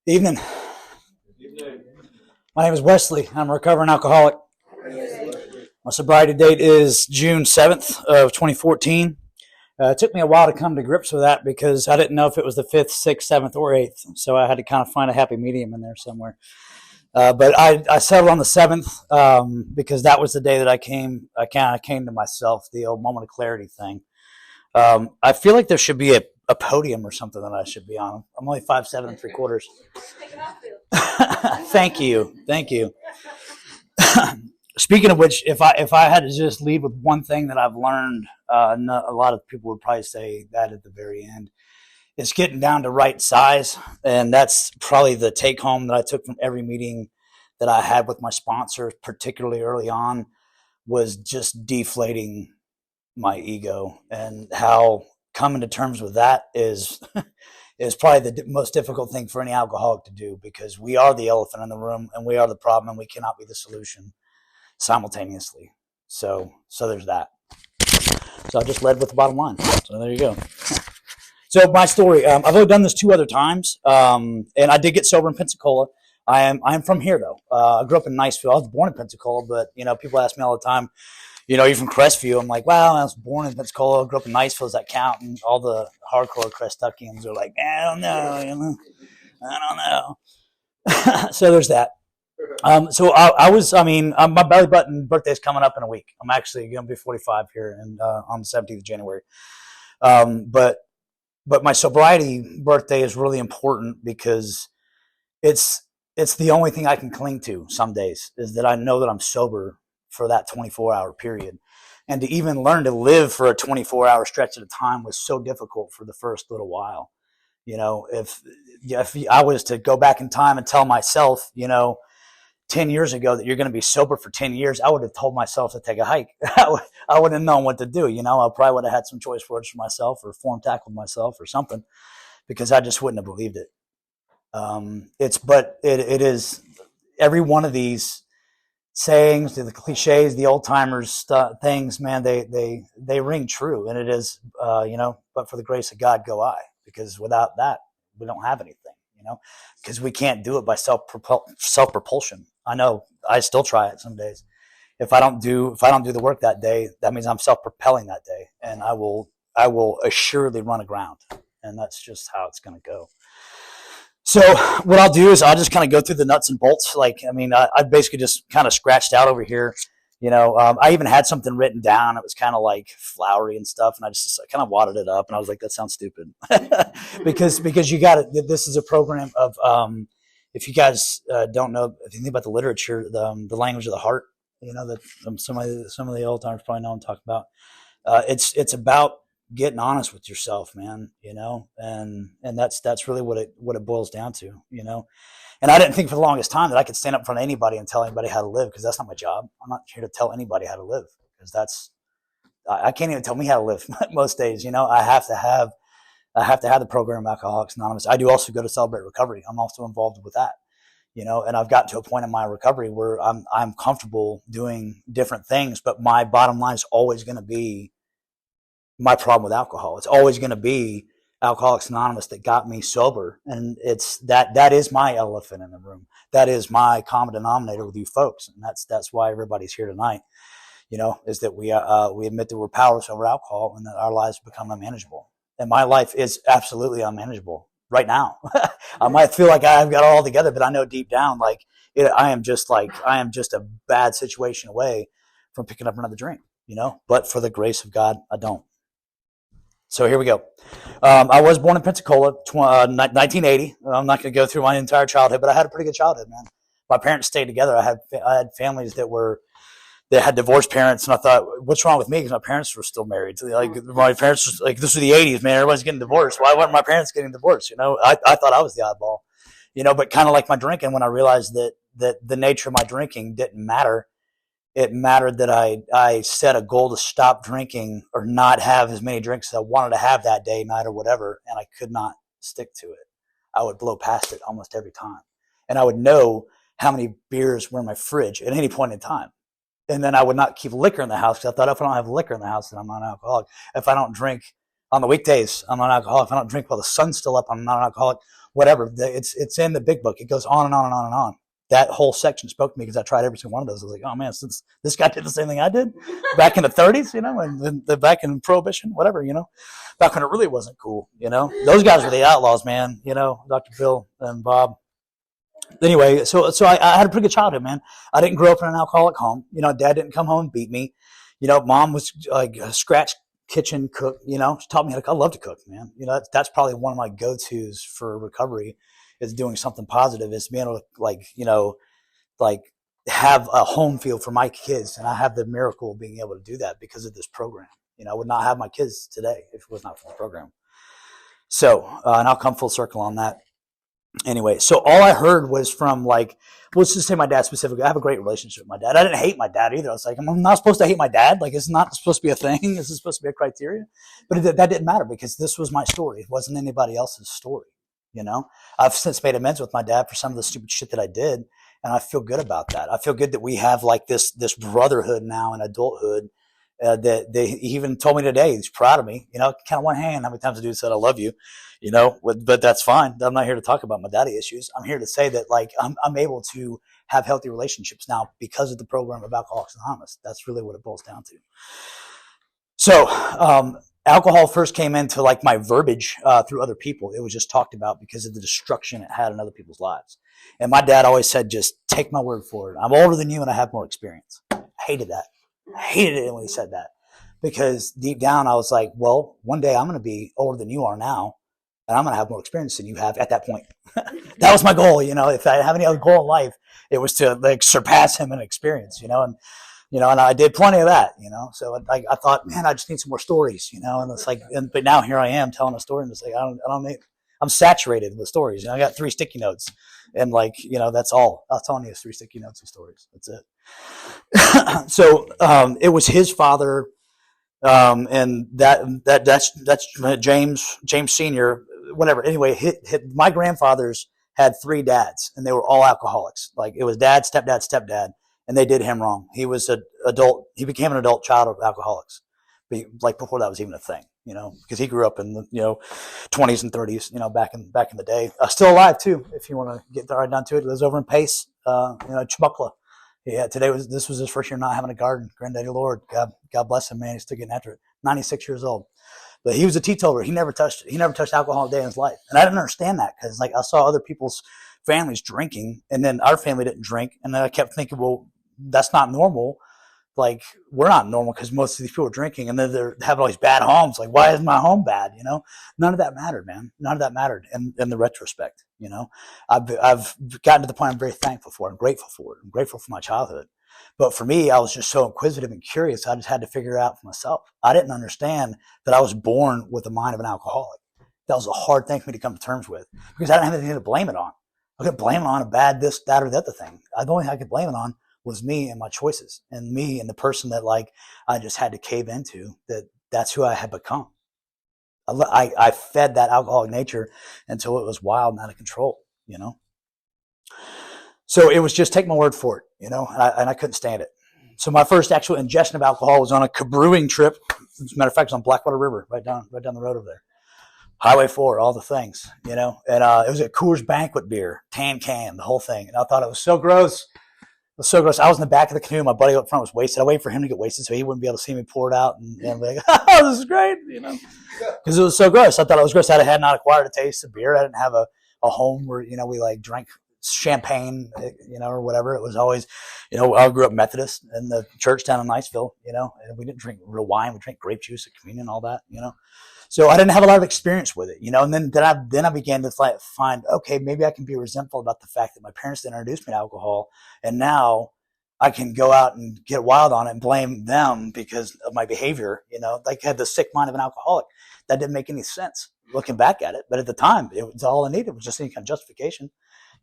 Evening. My name is Wesley. I'm a recovering alcoholic. My sobriety date is June 7th of 2014. It took me a while to come to grips with that because I didn't know if it was the 5th, 6th, 7th, or 8th. So I had to kind of find a happy medium in there somewhere. But I settled on the 7th because that was the day that I kind of came to myself, the old moment of clarity thing. I feel like there should be a podium or something that I should be on. I'm only 5'7 3/4". Thank you. Speaking of which, if I had to just leave with one thing that I've learned, a lot of people would probably say that at the very end, it's getting down to right size, and that's probably the take home that I took from every meeting that I had with my sponsor, particularly early on, was just deflating my ego, and how coming to terms with that is probably the most difficult thing for any alcoholic to do, because we are the elephant in the room and we are the problem, and we cannot be the solution simultaneously. So there's that. So I just led with the bottom line. So there you go. So my story, I've only done this 2 other times, and I did get sober in Pensacola. I'm from here though. I grew up in Niceville. I was born in Pensacola, but people ask me all the time, you're from Crestview. I'm like, well, I was born in Pensacola, grew up in Niceville. Does that count? And all the hardcore Crestuckians are like, I don't know. So there's that. So my belly button birthday is coming up in a week. I'm actually going to be 45 here on the 17th of January. But my sobriety birthday is really important because it's the only thing I can cling to some days, is that I know that I'm sober for that 24-hour period. And to even learn to live for a 24-hour stretch at a time was so difficult for the first little while. If I was to go back in time and tell myself, 10 years ago that you're going to be sober for 10 years, I would have told myself to take a hike. I wouldn't have known what to do. I probably would have had some choice words for myself, or form tackled myself or something, because I just wouldn't have believed it. It is every one of these sayings, the cliches, the old timers things, man, they ring true. And it is, but for the grace of God go I, because without that, we don't have anything, because we can't do it by self-propulsion. I know I still try it some days. If I don't do the work that day, that means I'm self-propelling that day, and I will assuredly run aground. And that's just how it's going to go. So what I'll do is I'll just kind of go through the nuts and bolts. I basically just kind of scratched out over here. I even had something written down. It was kind of like flowery and stuff, and I just kind of wadded it up, and I was like, that sounds stupid. because you got it. This is a program of, if you guys don't know, if you think about the literature, the language of the heart, that some of the old timers probably know what I'm talking about. It's about getting honest with yourself, man, and that's really what it boils down to, And I didn't think for the longest time that I could stand up in front of anybody and tell anybody how to live, because that's not my job. I'm not here to tell anybody how to live, because I can't even tell me how to live most days. I have to have the program Alcoholics Anonymous. I do also go to Celebrate Recovery. I'm also involved with that, and I've gotten to a point in my recovery where I'm comfortable doing different things, but my bottom line is always going to be my problem with alcohol. It's always going to be Alcoholics Anonymous that got me sober. And it's that is my elephant in the room. That is my common denominator with you folks. And that's why everybody's here tonight, is that we admit that we're powerless over alcohol, and that our lives become unmanageable. And my life is absolutely unmanageable right now. I might feel like I've got it all together, but I know deep down, I am just a bad situation away from picking up another drink, but for the grace of God, I don't. So here we go. I was born in Pensacola, 1980. I'm not going to go through my entire childhood, but I had a pretty good childhood, man. My parents stayed together. I had families that had divorced parents, and I thought, what's wrong with me? Because my parents were still married. My parents were this was the 80s, man. Everybody's getting divorced. Why weren't my parents getting divorced? I thought I was the oddball. But kind of like my drinking, when I realized that the nature of my drinking didn't matter. It mattered that I set a goal to stop drinking, or not have as many drinks as I wanted to have that day, night, or whatever, and I could not stick to it. I would blow past it almost every time. And I would know how many beers were in my fridge at any point in time. And then I would not keep liquor in the house, because I thought, if I don't have liquor in the house, then I'm not an alcoholic. If I don't drink On the weekdays, I'm not an alcoholic. If I don't drink while the sun's still up, I'm not an alcoholic. Whatever. It's in the big book. It goes on and on and on and on. That whole section spoke to me because I tried every single one of those. I was like, oh man, since this guy did the same thing I did back in the 30s, and back in Prohibition, whatever, back when it really wasn't cool, those guys were the outlaws, man, Dr. Bill and Bob. Anyway, so I had a pretty good childhood, man. I didn't grow up in an alcoholic home. Dad didn't come home and beat me. Mom was like a scratch kitchen cook. She taught me I love to cook, man. That's probably one of my go-tos for recovery, is doing something positive, is being able to have a home field for my kids. And I have the miracle of being able to do that because of this program. I would not have my kids today if it was not for the program. So, and I'll come full circle on that. Anyway, so all I heard was from let's just say my dad specifically. I have a great relationship with my dad. I didn't hate my dad either. I was like, I'm not supposed to hate my dad. It's not supposed to be a thing. This is supposed to be a criteria. But that didn't matter because this was my story. It wasn't anybody else's story. I've since made amends with my dad for some of the stupid shit that I did. And I feel good about that. I feel good that we have this brotherhood now in adulthood. That he even told me today, he's proud of me, count on one hand how many times the dude said, I love you, but that's fine. I'm not here to talk about my daddy issues. I'm here to say that I'm able to have healthy relationships now because of the program of Alcoholics Anonymous. That's really what it boils down to. So, alcohol first came into my verbiage through other people. It was just talked about because of the destruction it had in other people's lives. And my dad always said, just take my word for it. I'm older than you and I have more experience. I hated that. I hated it when he said that, because deep down I was like, well, one day I'm going to be older than you are now, and I'm going to have more experience than you have at that point. That was my goal. If I have any other goal in life, it was to surpass him in experience, and I did plenty of that, so I thought, man, I just need some more stories, and it's but now here I am telling a story, and it's I'm saturated with stories. I got 3 sticky notes, and that's all. That's all I need is 3 sticky notes and stories. That's it. So it was his father, and that's James Senior, whatever. Anyway, my grandfathers had 3 dads, and they were all alcoholics. It was dad, stepdad, and they did him wrong. He was an adult. He became an adult child of alcoholics, before that was even a thing. Because he grew up in the 20s and 30s, back in the day. Still alive too, if you want to get right down to it. He lives over in Pace, Chumuckla. Yeah, this was his first year not having a garden. Granddaddy Lord, God bless him, man. He's still getting after it. 96 years old, but he was a teetotaler. He never touched alcohol a day in his life, and I didn't understand that because I saw other people's families drinking, and then our family didn't drink, and then I kept thinking, well, that's not normal. We're not normal because most of these people are drinking, and then they're having all these bad homes. Why is my home bad? None of that mattered, man. None of that mattered in the retrospect. I've gotten to the point I'm very thankful for. I'm grateful for it. I'm grateful for my childhood. But for me, I was just so inquisitive and curious. I just had to figure it out for myself. I didn't understand that I was born with the mind of an alcoholic. That was a hard thing for me to come to terms with because I didn't have anything to blame it on. I could blame it on a bad this, that, or the other thing. The only thing I could blame it on was me and my choices, and me and the person that I just had to cave into. That's who I had become. I fed that alcoholic nature until it was wild and out of control, So it was just take my word for it, and I couldn't stand it. So my first actual ingestion of alcohol was on a cabrewing trip. As a matter of fact, it was on Blackwater River, right down the road over there. Highway 4, all the things, and it was a Coors Banquet beer, tan can, the whole thing. And I thought it was so gross. It was so gross. I was in the back of the canoe. My buddy up front was wasted. I waited for him to get wasted so he wouldn't be able to see me pour it out and be like, oh, this is great, because it was so gross. I thought it was gross. I had not acquired a taste of beer. I didn't have a home where, we drank champagne, or whatever. It was always, I grew up Methodist in the church down in Niceville, and we didn't drink real wine. We drank grape juice at communion, all that, So I didn't have a lot of experience with it, and then I began to find, okay, maybe I can be resentful about the fact that my parents didn't introduce me to alcohol, and now I can go out and get wild on it and blame them because of my behavior. I had the sick mind of an alcoholic. That didn't make any sense looking back at it, but at the time, it was all I needed was just any kind of justification.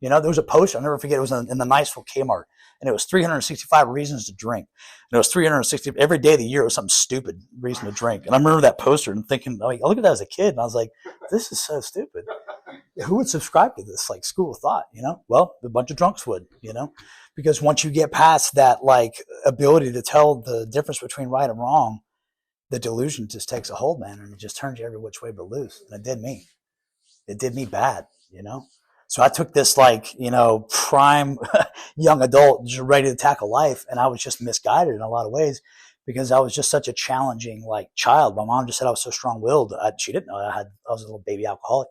There was a poster, I'll never forget, it was in the Niceville Kmart, and it was 365 reasons to drink. And it was 360, every day of the year, it was some stupid reason to drink. And I remember that poster and thinking, I look at that as a kid, and I was like, this is so stupid. Who would subscribe to this, school of thought, Well, a bunch of drunks would, because once you get past that, ability to tell the difference between right and wrong, the delusion just takes a hold, man, and it just turns you every which way but loose. And it did me. It did me bad, So I took this prime young adult just ready to tackle life, and I was just misguided in a lot of ways because I was just such a challenging child. My mom just said I was so strong-willed. She didn't know I was a little baby alcoholic.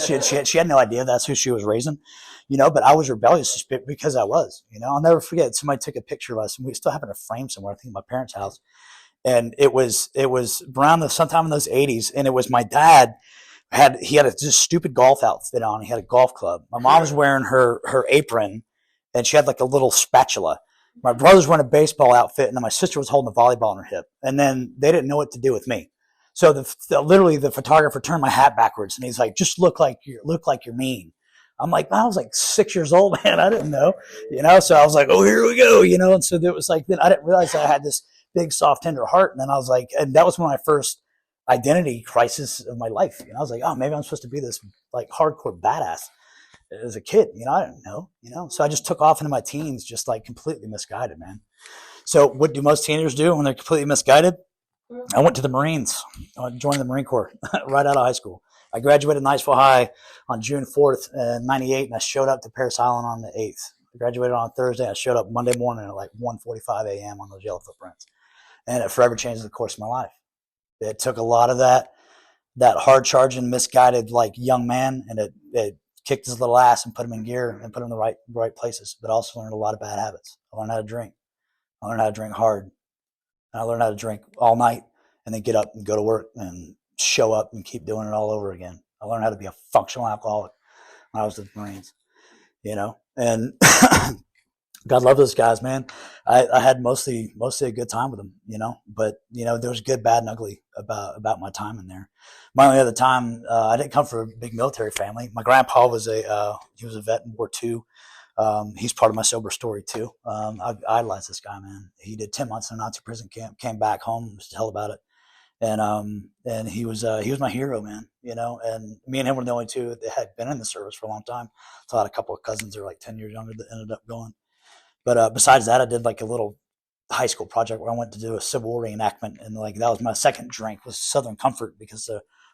She had no idea that's who she was raising, but I was rebellious because I was, I'll never forget. Somebody took a picture of us, and we still have it in a frame somewhere, I think at my parents' house. And it was around sometime in those 80s, and it was my dad he had a just stupid golf outfit on. He had a golf club. My mom was wearing her apron, and she had like a little spatula. My brother's wearing a baseball outfit, and then my sister was holding a volleyball on her hip. And then they didn't know what to do with me. So literally the photographer turned my hat backwards, and he's like, "Just look like you're mean." I'm like, I was like 6 years old, man. I didn't know, So I was like, "Oh, here we go," And so it was like, then I didn't realize I had this big, soft, tender heart. And then I was like, and that was when I first identity crisis of my life. I was like, oh, maybe I'm supposed to be this hardcore badass as a kid. I didn't know, So I just took off into my teens, just completely misguided, man. So what do most teenagers do when they're completely misguided? I went to the Marines. I joined the Marine Corps right out of high school. I graduated Niceville High on June 4th, 98, and I showed up to Parris Island on the 8th. I graduated on Thursday. I showed up Monday morning at 1:45 a.m. on those yellow footprints. And it forever changed the course of my life. It took a lot of that hard charging, misguided young man, and it kicked his little ass and put him in gear and put him in the right places. But I also learned a lot of bad habits. I learned how to drink. I learned how to drink hard. And I learned how to drink all night and then get up and go to work and show up and keep doing it all over again. I learned how to be a functional alcoholic when I was with the Marines, and God love those guys, man. I had mostly a good time with them, but there was good, bad, and ugly about my time in there. My only other time, I didn't come from a big military family. My grandpa was he was a vet in War II. He's part of my sober story too. I idolized this guy, man. He did 10 months in a Nazi prison camp, came back home, was hell about it. And he was my hero, man, and me and him were the only two that had been in the service for a long time. So I had a couple of cousins that were 10 years younger that ended up going. But besides that, I did a little high school project where I went to do a Civil War reenactment, and that was my second drink was Southern Comfort because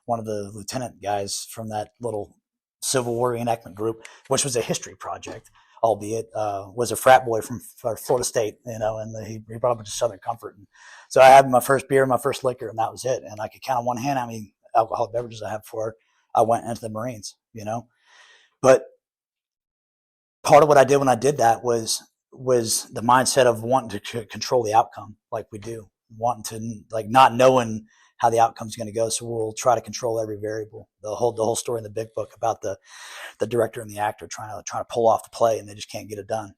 one of the lieutenant guys from that little Civil War reenactment group, which was a history project, albeit was a frat boy from Florida State, and he brought up a Southern Comfort. And so I had my first beer, my first liquor, and that was it. And I could count on one hand how many alcoholic beverages I had before I went into the Marines, But part of what I did when I did that was the mindset of wanting to control the outcome like we do, wanting to not knowing how the outcome's going to go. So we'll try to control every variable. The whole story in the big book about the director and the actor trying to pull off the play, and they just can't get it done,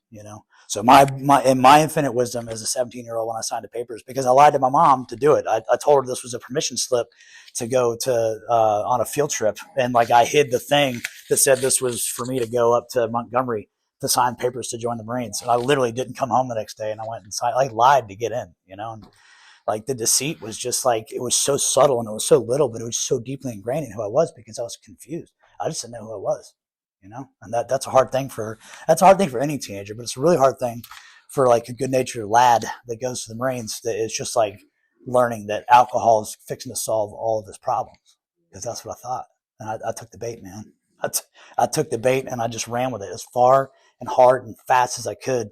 So in my infinite wisdom as a 17-year-old when I signed the papers, because I lied to my mom to do it. I told her this was a permission slip to go to on a field trip, and I hid the thing that said this was for me to go up to Montgomery to sign papers to join the Marines. And I literally didn't come home the next day, and I went and signed, lied to get in, and the deceit was just it was so subtle and it was so little, but it was so deeply ingrained in who I was because I was confused. I just didn't know who I was, and that's a hard thing for any teenager, but it's a really hard thing for a good natured lad that goes to the Marines that is just learning that alcohol is fixing to solve all of his problems, because that's what I thought. And I took the bait, man. I took the bait and I just ran with it as far and hard and fast as I could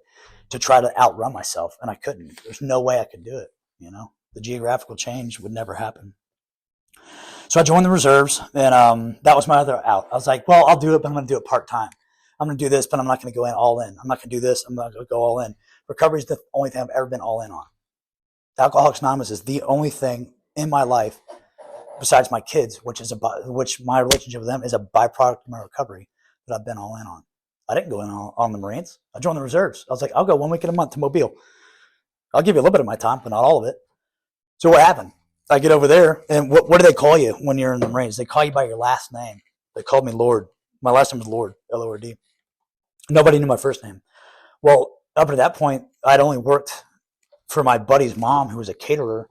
to try to outrun myself. And I couldn't. There's no way I could do it. The geographical change would never happen. So I joined the reserves, and that was my other out. I was like, well, I'll do it, but I'm going to do it part-time. I'm going to do this, but I'm not going to go in all in. I'm not going to do this. I'm not going to go all in. Recovery is the only thing I've ever been all in on. Alcoholics Anonymous is the only thing in my life besides my kids, which my relationship with them is a byproduct of my recovery, that I've been all in on. I didn't go in on the Marines. I joined the reserves. I was like, I'll go 1 week in a month to Mobile. I'll give you a little bit of my time, but not all of it. So what happened? I get over there, and what do they call you when you're in the Marines? They call you by your last name. They called me Lord. My last name was Lord, Lord. Nobody knew my first name. Well, up to that point, I'd only worked for my buddy's mom, who was a caterer,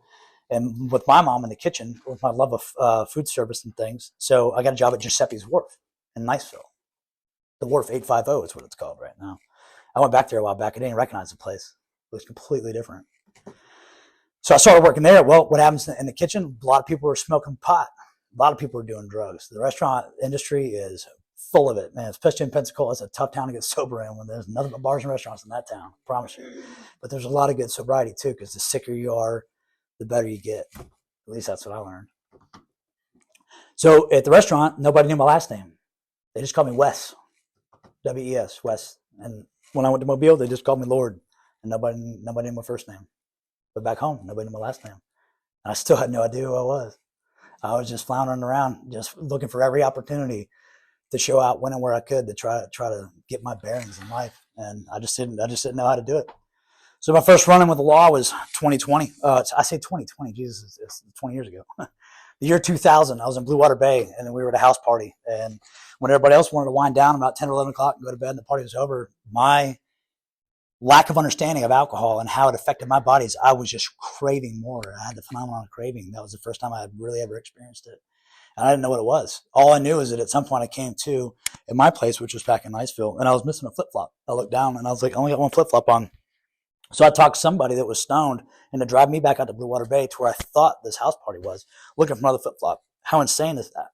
and with my mom in the kitchen with my love of food service and things. So I got a job at Giuseppe's Wharf in Niceville. The Wharf 850 is what it's called right now. I went back there a while back. I didn't recognize the place. It was completely different. So I started working there. Well, what happens in the kitchen? A lot of people were smoking pot. A lot of people were doing drugs. The restaurant industry is full of it, man. Especially in Pensacola, it's a tough town to get sober in when there's nothing but bars and restaurants in that town. I promise you. But there's a lot of good sobriety too, because the sicker you are, the better you get. At least that's what I learned. So at the restaurant, nobody knew my last name. They just called me Wes, W-E-S, Wes. And when I went to Mobile, they just called me Lord, and nobody knew my first name. But back home, nobody knew my last name. And I still had no idea who I was. I was just floundering around, just looking for every opportunity to show out when and where I could to try to get my bearings in life. And I just didn't know how to do it. So my first run-in with the law was 2020. I say 2020, Jesus, it's 20 years ago. The year 2000, I was in Blue Water Bay, and then we were at a house party. And when everybody else wanted to wind down about 10 or 11 o'clock and go to bed and the party was over, my lack of understanding of alcohol and how it affected my body is I was just craving more. I had the phenomenon of craving. That was the first time I had really ever experienced it. And I didn't know what it was. All I knew is that at some point I came to at my place, which was back in Niceville, and I was missing a flip-flop. I looked down, and I was like, I only got one flip-flop on. So I talked to somebody that was stoned and to drive me back out to Blue Water Bay to where I thought this house party was, looking for another flip-flop. How insane is that?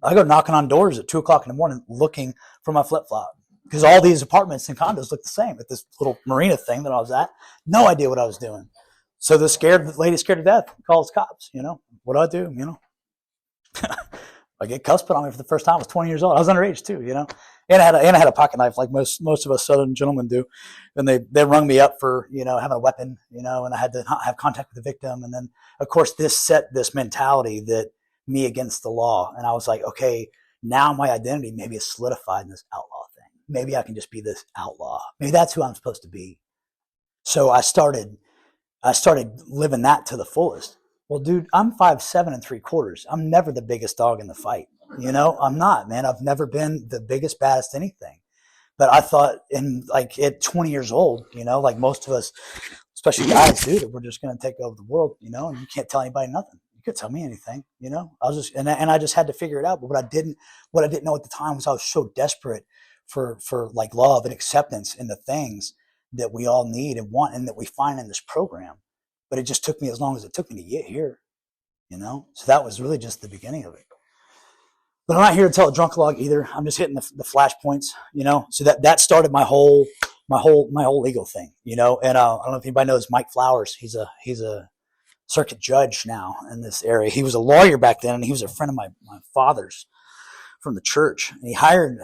I go knocking on doors at 2 o'clock in the morning looking for my flip-flop because all these apartments and condos look the same at this little marina thing that I was at. No idea what I was doing. So the lady scared to death calls cops. What do I do? I get cuffs put on me for the first time. I was 20 years old. I was underage too, And I had a pocket knife like most of us Southern gentlemen do. And they rung me up for, having a weapon, and I had to have contact with the victim. And then, of course, this set this mentality that me against the law. And I was like, okay, now my identity maybe is solidified in this outlaw thing. Maybe I can just be this outlaw. Maybe that's who I'm supposed to be. So I started living that to the fullest. Well, dude, I'm 5'7" and 3/4. I'm never the biggest dog in the fight. I'm not, man. I've never been the biggest, baddest anything. But I thought at 20 years old, like most of us, especially guys, dude, we're just going to take over the world, and you can't tell anybody nothing. You could tell me anything, I was just, and I just had to figure it out. But what I didn't know at the time was I was so desperate for like love and acceptance in the things that we all need and want and that we find in this program. But it just took me as long as it took me to get here, So that was really just the beginning of it. But I'm not here to tell a drunk log either. I'm just hitting the flash points, So that started my whole legal thing, And I don't know if anybody knows Mike Flowers. He's a circuit judge now in this area. He was a lawyer back then, and he was a friend of my father's from the church. And he hired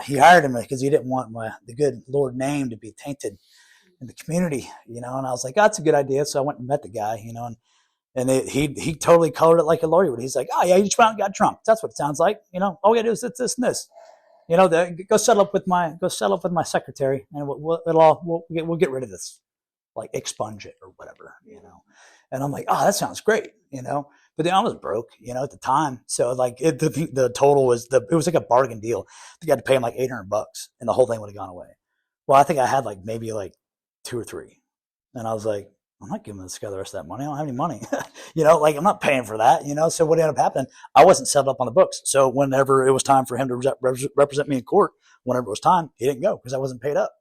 him because he didn't want the good Lord name to be tainted in the community, And I was like, that's a good idea. So I went and met the guy, and he totally colored it like a lawyer would. He's like, oh yeah, you just went out and got drunk. That's what it sounds like, All we gotta do is this and this, go settle up with my secretary, and we'll get rid of this, like expunge it or whatever, And I'm like, oh, that sounds great, But then I was broke, at the time. So the total was it was like a bargain deal. I think I had to pay him like $800, and the whole thing would have gone away. Well, I think I had maybe 2 or 3, and I was like, I'm not giving this guy the rest of that money. I don't have any money, I'm not paying for that, So what ended up happening? I wasn't set up on the books. So whenever it was time for him to represent me in court, whenever it was time, he didn't go because I wasn't paid up.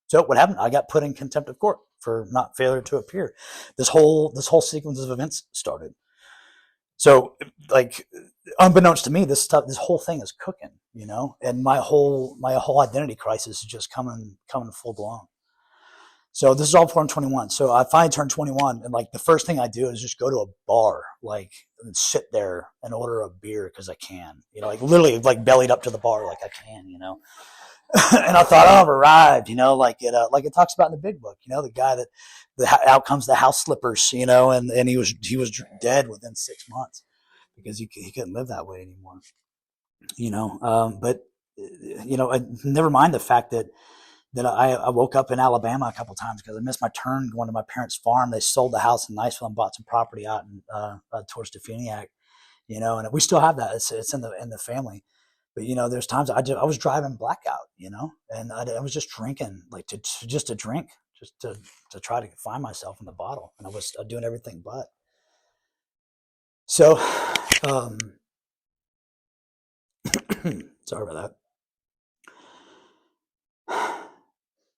So what happened? I got put in contempt of court for not failure to appear. This whole sequence of events started. So unbeknownst to me, this whole thing is cooking, and my whole identity crisis is just coming full blown. So this is all before I'm 21. So I finally turned 21, and the first thing I do is just go to a bar, and sit there and order a beer because I can, literally bellied up to the bar like I can, And I thought, oh, I've arrived, like it talks about in the big book, the guy that out comes the house slippers, and he was dead within 6 months because he couldn't live that way anymore, but never mind the fact that I woke up in Alabama a couple of times because I missed my turn going to my parents' farm. They sold the house in Niceville and bought some property out in towards Deflating, and we still have that. It's in the family. But there's times I was driving blackout, and I was just drinking, just to drink, just to try to find myself in the bottle, and I was doing everything but. So, sorry about that.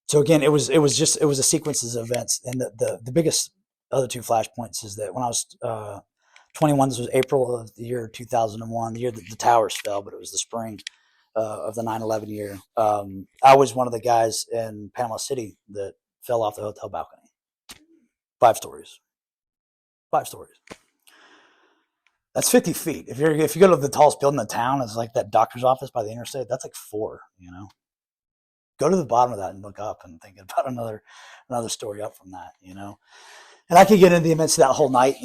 So again, it was a sequence of events, and the biggest other two flashpoints is that when I was 21, this was April of the year 2001, the year that the towers fell, but it was the spring of the 9/11 year. I was one of the guys in Panama City that fell off the hotel balcony. 5 stories. 5 stories. That's 50 feet. If you go to the tallest building in the town, it's like that doctor's office by the interstate. That's like 4. Go to the bottom of that and look up and think about another story up from that. And I could get into the events of that whole night,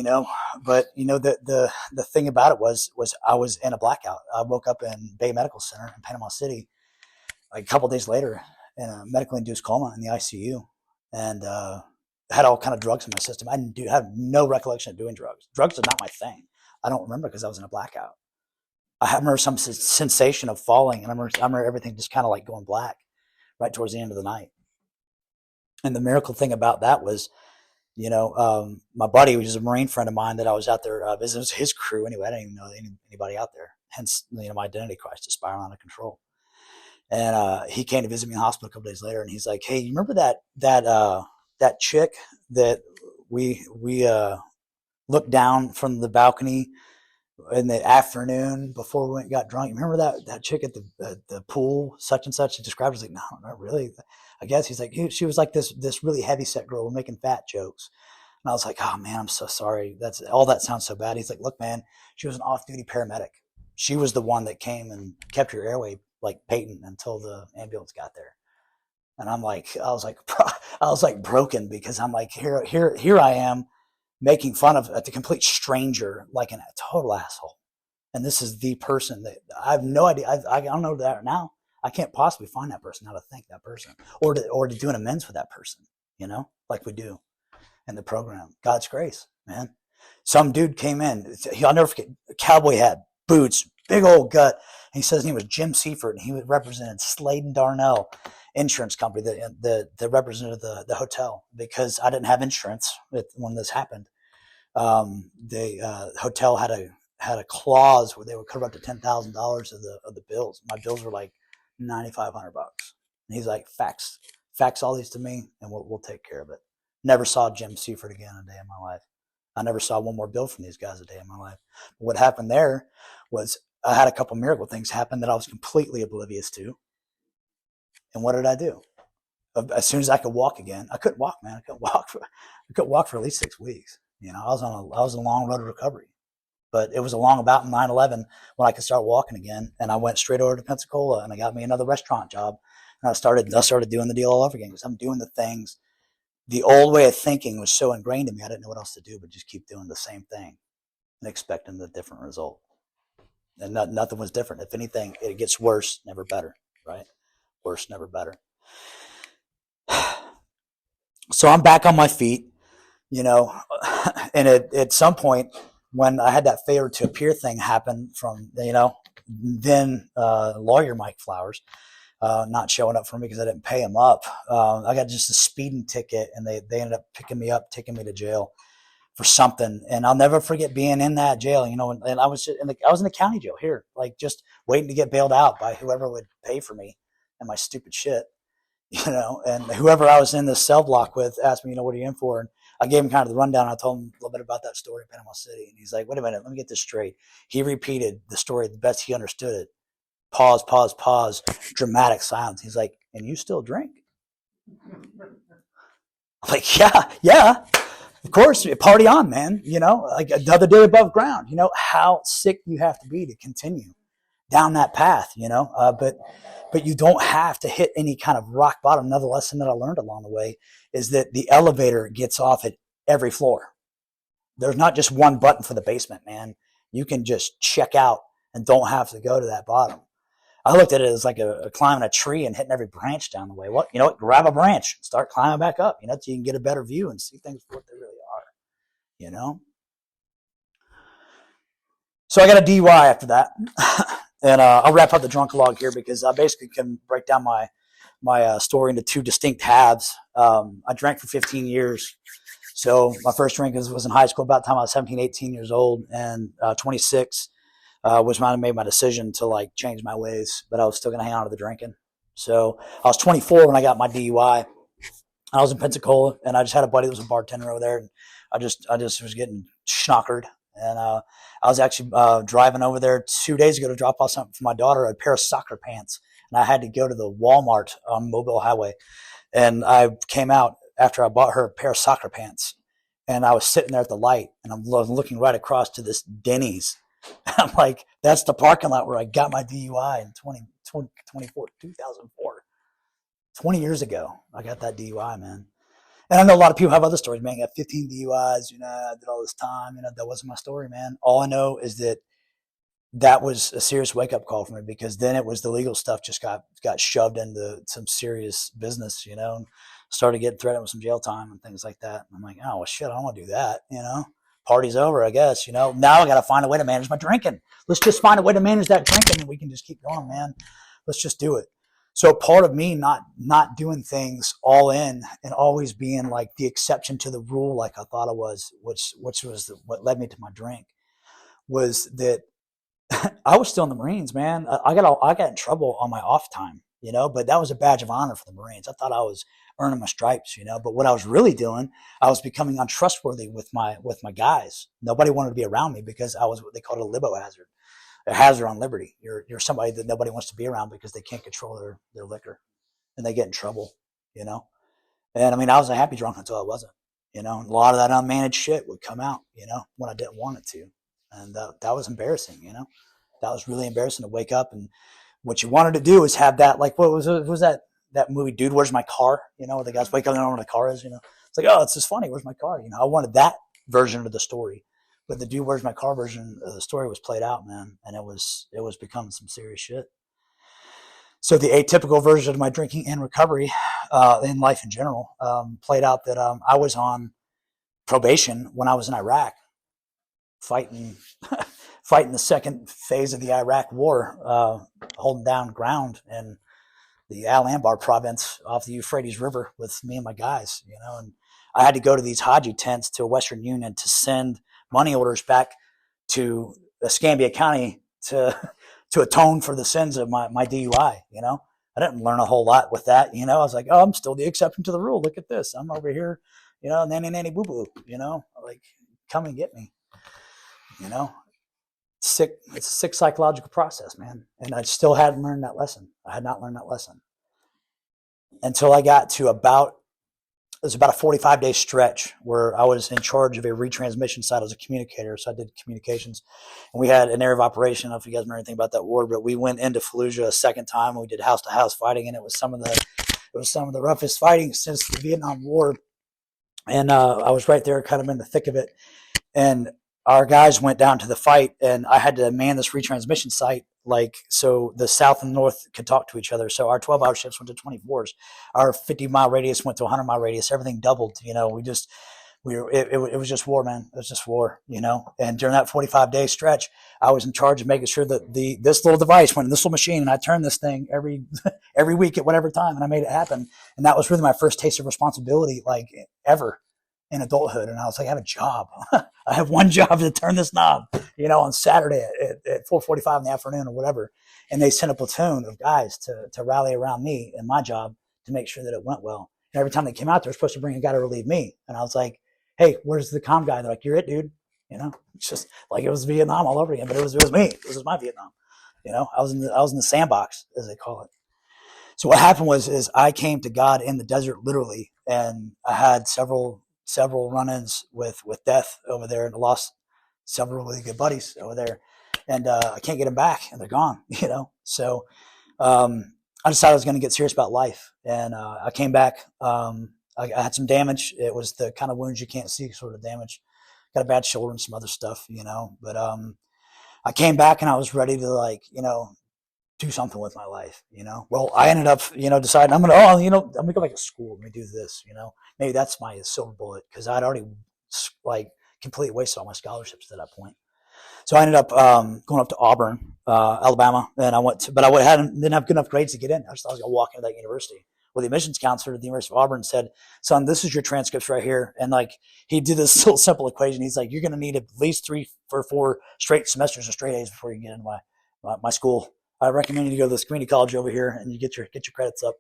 but the thing about it was I was in a blackout. I woke up in Bay Medical Center in Panama City, like a couple of days later, in a medically induced coma in the ICU, and had all kind of drugs in my system. I have no recollection of doing drugs. Drugs are not my thing. I don't remember because I was in a blackout. I remember some sensation of falling, and I remember everything just kind of like going black right towards the end of the night. And the miracle thing about that was, my buddy, which is a Marine friend of mine that I was out there visiting, was his crew anyway. I didn't even know anybody out there. Hence, my identity crisis just spiraling out of control. And he came to visit me in the hospital a couple days later, and he's like, "Hey, you remember that chick that we looked down from the balcony in the afternoon before we went and got drunk? You remember that chick at the pool, such and such?" He described it. I was like, "No, not really." I guess he's like, she was like this really heavy set girl. We're making fat jokes. And I was like, "Oh man, I'm so sorry. That sounds so bad." He's like, "Look, man, she was an off-duty paramedic. She was the one that came and kept your airway like patent until the ambulance got there." And I was like broken, because I'm like, here I am making fun of a complete stranger, like a total asshole. And this is the person that I have no idea. I don't know that now. I can't possibly find that person, how to thank that person, or to do an amends for that person, like we do in the program. God's grace, man. Some dude came in. I'll never forget. Cowboy hat, boots, big old gut. And he says his name was Jim Seifert, and he represented Slade and Darnell Insurance Company that represented the hotel, because I didn't have insurance when this happened. The hotel had a clause where they would cover up to $10,000 of the bills. My bills were like $9,500. And he's like, fax all these to me, and we'll take care of it. Never saw Jim Seifert again a day in my life. I never saw one more bill from these guys a day in my life. But what happened there was I had a couple miracle things happen that I was completely oblivious to. And what did I do? As soon as I could walk again, I couldn't walk, man. I couldn't walk for at least 6 weeks. I was on a long road to recovery. But it was along about 9/11 when I could start walking again, and I went straight over to Pensacola, and I got me another restaurant job, and I started doing the deal all over again, because I'm doing the things. The old way of thinking was so ingrained in me, I didn't know what else to do but just keep doing the same thing and expecting the different result. And nothing was different. If anything, it gets worse, never better, right? Worse, never better. So I'm back on my feet, and at some point, when I had that failure to appear thing happen from, then lawyer Mike Flowers not showing up for me because I didn't pay him up. I got just a speeding ticket, and they ended up picking me up, taking me to jail for something. And I'll never forget being in that jail, and I was in the county jail here, like just waiting to get bailed out by whoever would pay for me and my stupid shit, and whoever I was in this cell block with asked me, "What are you in for?" And I gave him kind of the rundown. I told him a little bit about that story in Panama City. And he's like, "Wait a minute, let me get this straight." He repeated the story the best he understood it. Pause, pause, pause, dramatic silence. He's like, "And you still drink?" I'm like, yeah, of course, party on, man. Like another day above ground. How sick you have to be to continue down that path, but you don't have to hit any kind of rock bottom. Another lesson that I learned along the way is that the elevator gets off at every floor. There's not just one button for the basement, man. You can just check out and don't have to go to that bottom. I looked at it as like a climbing a tree and hitting every branch down the way. What, grab a branch and start climbing back up, so you can get a better view and see things for what they really are, So I got a DUI after that. And I'll wrap up the drunk log here, because I basically can break down my story into 2 distinct halves. I drank for 15 years. So my first drink was in high school, about the time I was 17, 18 years old, and 26 was when I made my decision to change my ways, but I was still going to hang on to the drinking. So I was 24 when I got my DUI. I was in Pensacola, and I just had a buddy that was a bartender over there, and I just was getting schnockered. And I was actually driving over there 2 days ago to drop off something for my daughter, a pair of soccer pants, and I had to go to the Walmart on Mobile Highway, and I came out after I bought her a pair of soccer pants, and I was sitting there at the light, and I'm looking right across to this Denny's. I'm like, that's the parking lot where I got my DUI in 2004. 20 years ago, I got that DUI, man. And I know a lot of people have other stories, man. I got 15 DUIs, I did all this time, that wasn't my story, man. All I know is that was a serious wake up call for me, because then it was the legal stuff just got shoved into some serious business, and started getting threatened with some jail time and things like that. And I'm like, oh, well, shit, I don't want to do that, Party's over, I guess, Now I got to find a way to manage my drinking. Let's just find a way to manage that drinking, and we can just keep going, man. Let's just do it. So part of me not doing things all in and always being like the exception to the rule, like I thought I was, which was what led me to my drink, was that I was still in the Marines, man. I got in trouble on my off time, but that was a badge of honor for the Marines. I thought I was earning my stripes, but what I was really doing, I was becoming untrustworthy with my guys. Nobody wanted to be around me because I was what they called a libo hazard. A hazard on liberty. You're somebody that nobody wants to be around because they can't control their liquor, and they get in trouble, And I mean, I was a happy drunk until I wasn't, And a lot of that unmanaged shit would come out, when I didn't want it to, and that was embarrassing, That was really embarrassing to wake up, and what you wanted to do is have that, like, what was that movie, Dude, Where's My Car? Where the guys wake up and don't know where the car is. It's like, oh, it's just funny. Where's my car? I wanted that version of the story. But the Dude, Where's My Car version of the story was played out, man, and it was becoming some serious shit. So the atypical version of my drinking and recovery, in life in general, played out that I was on probation when I was in Iraq, fighting the second phase of the Iraq War, holding down ground in the Al Anbar province off the Euphrates River with me and my guys, and I had to go to these Haji tents to Western Union to send money orders back to Escambia County to atone for the sins of my DUI. I didn't learn a whole lot with that. I was like, oh, I'm still the exception to the rule. Look at this. I'm over here, nanny boo boo. Like, come and get me. Sick. It's a sick psychological process, man. And I still hadn't learned that lesson. I had not learned that lesson until I got to it was about a 45-day stretch where I was in charge of a retransmission site. I was a communicator, so I did communications. And we had an area of operation. I don't know if you guys remember anything about that war, but we went into Fallujah a second time, and we did house-to-house fighting, and it was some of the roughest fighting since the Vietnam War. And I was right there kind of in the thick of it. And our guys went down to the fight, and I had to man this retransmission site, so the South and North could talk to each other. So our 12-hour shifts went to 24s. Our 50-mile radius went to 100-mile radius. Everything doubled. It was just war, man. It was just war. And during that 45-day stretch, I was in charge of making sure that this little device went in this little machine, and I turned this thing every week at whatever time, and I made it happen. And that was really my first taste of responsibility, ever, in adulthood. And I was like, I have a job. I have one job, to turn this knob, on Saturday at 4:45 in the afternoon or whatever. And they sent a platoon of guys to rally around me and my job to make sure that it went well. And every time they came out, they were supposed to bring a guy to relieve me. And I was like, hey, where's the comm guy? They're like, you're it, dude. It's just like it was Vietnam all over again, but it was me. This was my Vietnam. I was in the sandbox, as they call it. So what happened is I came to God in the desert, literally, and I had several run-ins with death over there, and I lost several really good buddies over there, and I can't get them back, and they're gone. So I decided I was going to get serious about life, and I came back. I had some damage. It was the kind of wounds you can't see sort of damage. Got a bad shoulder and some other stuff, but I came back, and I was ready to do something with my life, Well, I ended up, deciding I'm going to go back to school. Let me do this, Maybe that's my silver bullet, because I'd already completely wasted all my scholarships at that point. So I ended up going up to Auburn, Alabama, and but I didn't have good enough grades to get in. I just thought I was going to walk into that university. Well, the admissions counselor at the University of Auburn said, son, this is your transcripts right here. And he did this little simple equation. He's like, you're going to need at least 3 or 4 straight semesters of straight A's before you get into my school. I recommend you go to this community college over here and you get your credits up.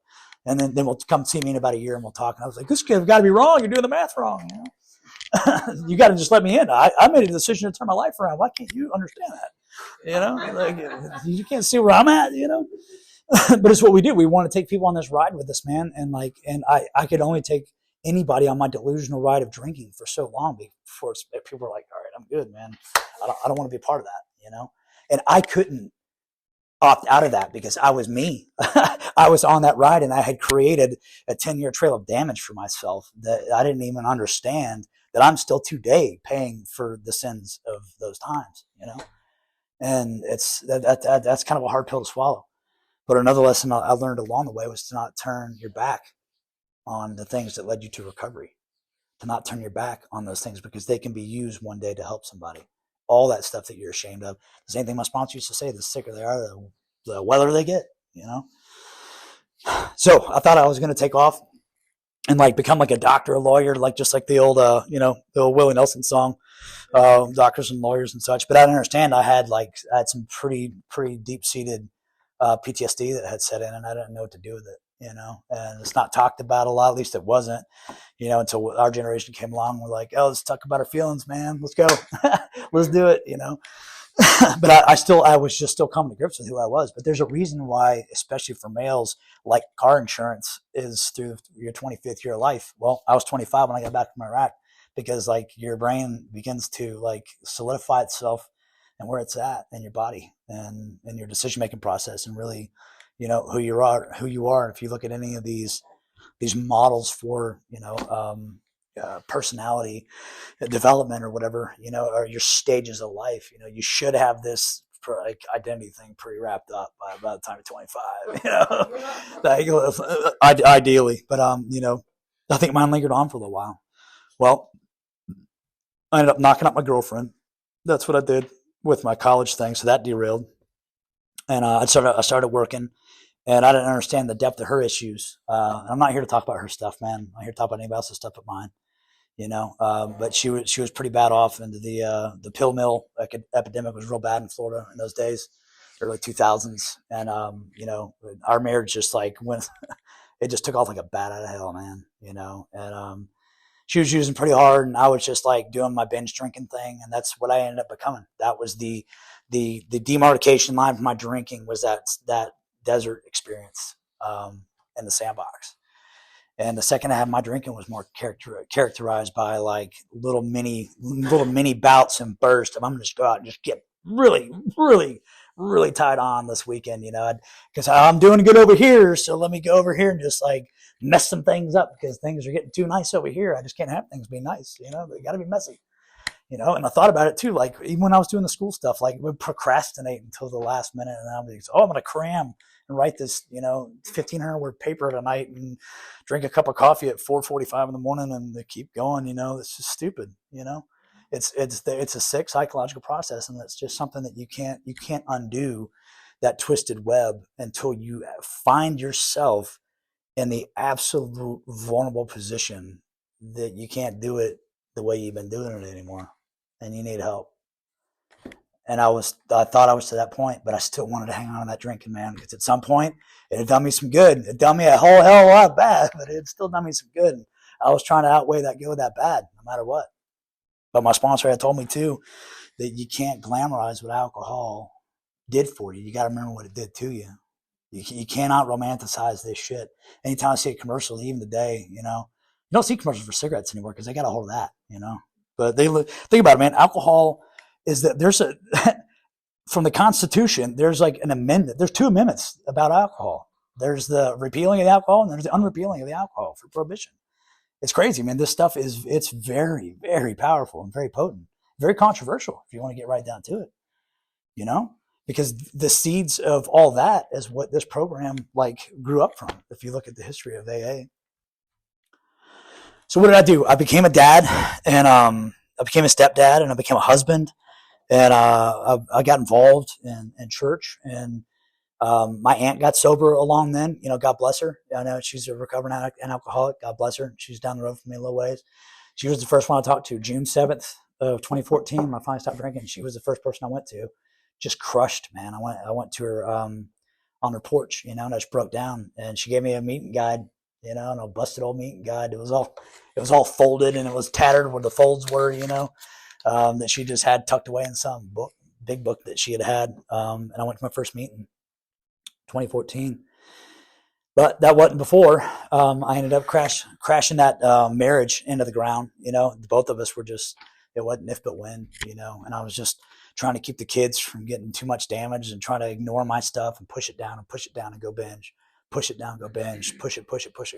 And then we'll come see me in about a year and we'll talk. And I was like, this kid's got to be wrong. You're doing the math wrong. You know, you got to just let me in. I made a decision to turn my life around. Why can't you understand that? You know, like, you can't see where I'm at, you know, but it's what we do. We want to take people on this ride with us, man. And I could only take anybody on my delusional ride of drinking for so long before people are like, all right, I'm good, man. I don't want to be a part of that, you know? And I couldn't opt out of that because I was me. I was on that ride and I had created a 10-year trail of damage for myself that I didn't even understand that I'm still today paying for the sins of those times, you know? And that's kind of a hard pill to swallow. But another lesson I learned along the way was to not turn your back on the things that led you to recovery, to not turn your back on those things because they can be used one day to help somebody. All that stuff that you're ashamed of. The same thing my sponsor used to say, the sicker they are, the weller they get, you know? So I thought I was going to take off and like become like a doctor, a lawyer, like just like the old, the old Willie Nelson song, doctors and lawyers and such. But I didn't understand. I had some pretty deep seated PTSD that had set in, and I didn't know what to do with it, you know. And it's not talked about a lot. At least it wasn't, you know, until our generation came along. We're like, oh, let's talk about our feelings, man. Let's go, let's do it, you know. But I was just still coming to grips with who I was. But there's a reason why, especially for males, like car insurance is through your 25th year of life. Well, I was 25 when I got back from Iraq because like your brain begins to like solidify itself and where it's at in your body and in your decision making process and really, you know, who you are. If you look at any of these models for, you know, personality development or whatever, you know, or your stages of life, you know, you should have this like identity thing pretty wrapped up by the time you're 25, you know, ideally. But, you know, I think mine lingered on for a little while. Well, I ended up knocking up my girlfriend. That's what I did with my college thing. So that derailed. And I started working. And I didn't understand the depth of her issues. I'm not here to talk about her stuff, man. I'm here to talk about anybody else's stuff but mine, you know. But she was pretty bad off. And the pill mill epidemic was real bad in Florida in those days, early 2000s. And you know, our marriage just like went, it just took off like a bat out of hell, man. You know, and she was using pretty hard, and I was just like doing my binge drinking thing, and that's what I ended up becoming. That was the demarcation line for my drinking was that desert experience in the sandbox. And the second half of my drinking was more characterized by like little mini bouts and bursts of I'm going to just go out and just get really, really, really tied on this weekend, you know, because I'm doing good over here. So let me go over here and just like mess some things up because things are getting too nice over here. I just can't have things be nice, you know, they got to be messy. You know, and I thought about it too. Like even when I was doing the school stuff, like we'd procrastinate until the last minute, and I'm like, oh, I'm going to cram and write this, you know, 1,500 word paper tonight and drink a cup of coffee at 4:45 in the morning, and they keep going. You know, it's just stupid. You know, it's a sick psychological process, and it's just something that you can't undo that twisted web until you find yourself in the absolute vulnerable position that you can't do it the way you've been doing it anymore. And you need help. And I thought I was to that point, but I still wanted to hang on to that drinking, man, because at some point it had done me some good. It done me a whole hell of a lot of bad, but it had still done me some good. And I was trying to outweigh that good with that bad, no matter what. But my sponsor had told me too that you can't glamorize what alcohol did for you. You got to remember what it did to you. You cannot romanticize this shit. Anytime I see a commercial, even today, you know, you don't see commercials for cigarettes anymore because they got a hold of that, you know. But think about it, man. Alcohol is that there's from the Constitution, there's like an amendment. There's 2 amendments about alcohol. There's the repealing of the alcohol and there's the unrepealing of the alcohol for prohibition. It's crazy, man. This stuff it's very, very powerful and very potent, very controversial if you want to get right down to it, you know, because the seeds of all that is what this program like grew up from. If you look at the history of AA. So what did I do? I became a dad, and I became a stepdad, and I became a husband, and I got involved in church, and my aunt got sober along then. You know, God bless her. I know she's a recovering an alcoholic. God bless her. She's down the road from me a little ways. She was the first one I talked to. June 7th of 2014, when I finally stopped drinking, she was the first person I went to just crushed, man. I went to her, on her porch, and I just broke down, and she gave me a meeting guide, and a busted old meeting guide. It was all folded, and it was tattered where the folds were, that she just had tucked away in some big book that she had. And I went to my first meeting, 2014. But that wasn't before. I ended up crashing that marriage into the ground. Both of us were just, it wasn't if but when, and I was just trying to keep the kids from getting too much damage and trying to ignore my stuff and push it down and go binge, push it down, go binge, push it,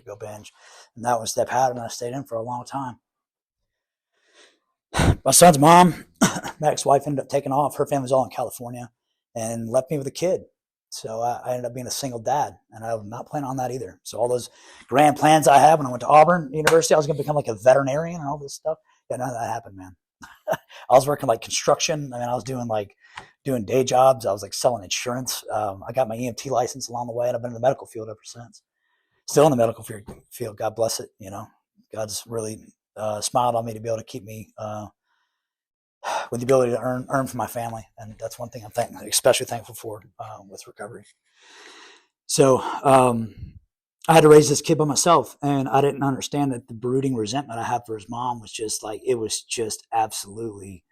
go binge. And that was that pattern I stayed in for a long time. My son's mom, my ex-wife, ended up taking off. Her family's all in California and left me with a kid. So I ended up being a single dad, and I'm not planning on that either. So all those grand plans I had when I went to Auburn University, I was going to become like a veterinarian and all this stuff. Yeah, none of that happened, man. I was working like construction. I was doing day jobs. I was like selling insurance. I got my EMT license along the way, and I've been in the medical field ever since. Still in the medical field. God bless it. God's really smiled on me to be able to keep me with the ability to earn for my family. And that's one thing I'm especially thankful for with recovery. So I had to raise this kid by myself, and I didn't understand that the brooding resentment I had for his mom was just like, it was just absolutely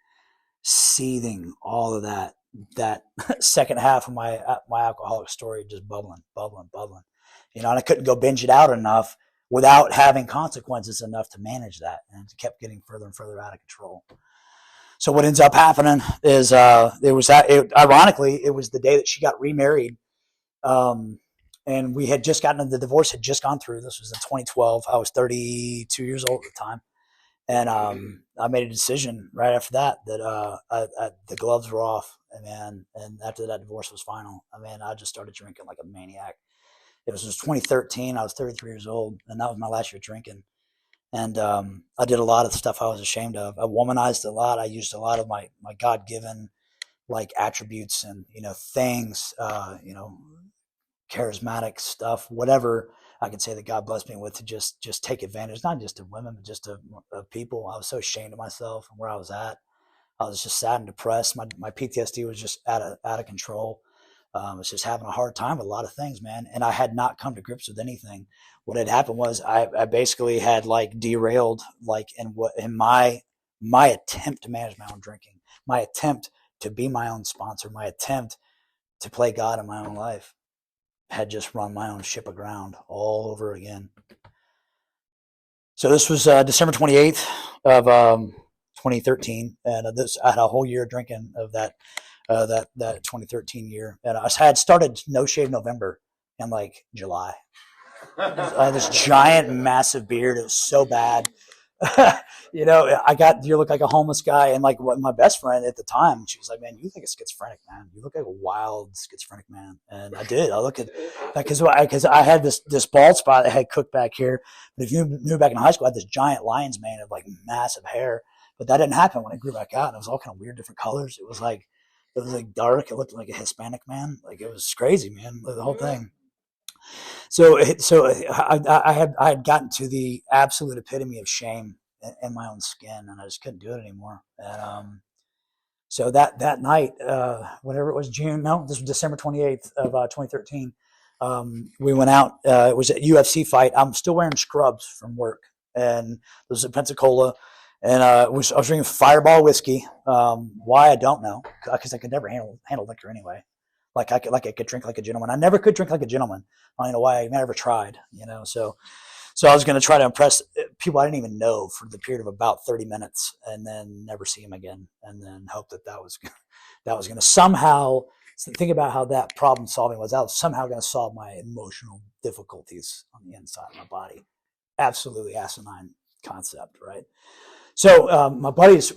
seething, all of that second half of my alcoholic story, just bubbling. And I couldn't go binge it out enough without having consequences enough to manage that, and it kept getting further and further out of control. So what ends up happening is ironically, it was the day that she got remarried. And we had just gotten, the divorce had just gone through. This was in 2012. I was 32 years old at the time. And I made a decision right after that the gloves were off. And after that divorce was final, I just started drinking like a maniac. It was 2013. I was 33 years old, and that was my last year drinking. And I did a lot of stuff I was ashamed of. I womanized a lot. I used a lot of my God-given like attributes and things, charismatic stuff, whatever I could say that God blessed me with, to just take advantage, not just of women, but just of people. I was so ashamed of myself and where I was at. I was just sad and depressed. My PTSD was just out of control. I was just having a hard time with a lot of things, man. And I had not come to grips with anything. What had happened was I basically had like derailed, like in my attempt to manage my own drinking, my attempt to be my own sponsor, my attempt to play God in my own life, had just run my own ship aground all over again. So this was December 28th of 2013, and I had a whole year drinking of that 2013 year, and I had started No Shave November in like July. I had this giant, massive beard. It was so bad. You look like a homeless guy. And like my best friend at the time, she was like, man, you look like a schizophrenic, man. You look like a wild schizophrenic man. And I did. I look at, because I had this bald spot that had cooked back here. But if you knew back in high school, I had this giant lion's mane of like massive hair. But that didn't happen when I grew back out. And it was all kind of weird, different colors. It was like dark. It looked like a Hispanic man. Like, it was crazy, man. The whole thing. So I had gotten to the absolute epitome of shame in my own skin, and I just couldn't do it anymore. And so that night, whenever it was this was December 28th of 2013. We went out. It was a UFC fight. I'm still wearing scrubs from work, and this was in Pensacola. And I was drinking Fireball whiskey. Why, I don't know, because I could never handle liquor anyway. Like I could drink like a gentleman. I never could drink like a gentleman. I don't know why. I never tried. So I was going to try to impress people I didn't even know for the period of about 30 minutes, and then never see them again, and then hope that was going to somehow. Think about how that problem solving was. I was somehow going to solve my emotional difficulties on the inside of my body. Absolutely asinine concept, right? So my buddies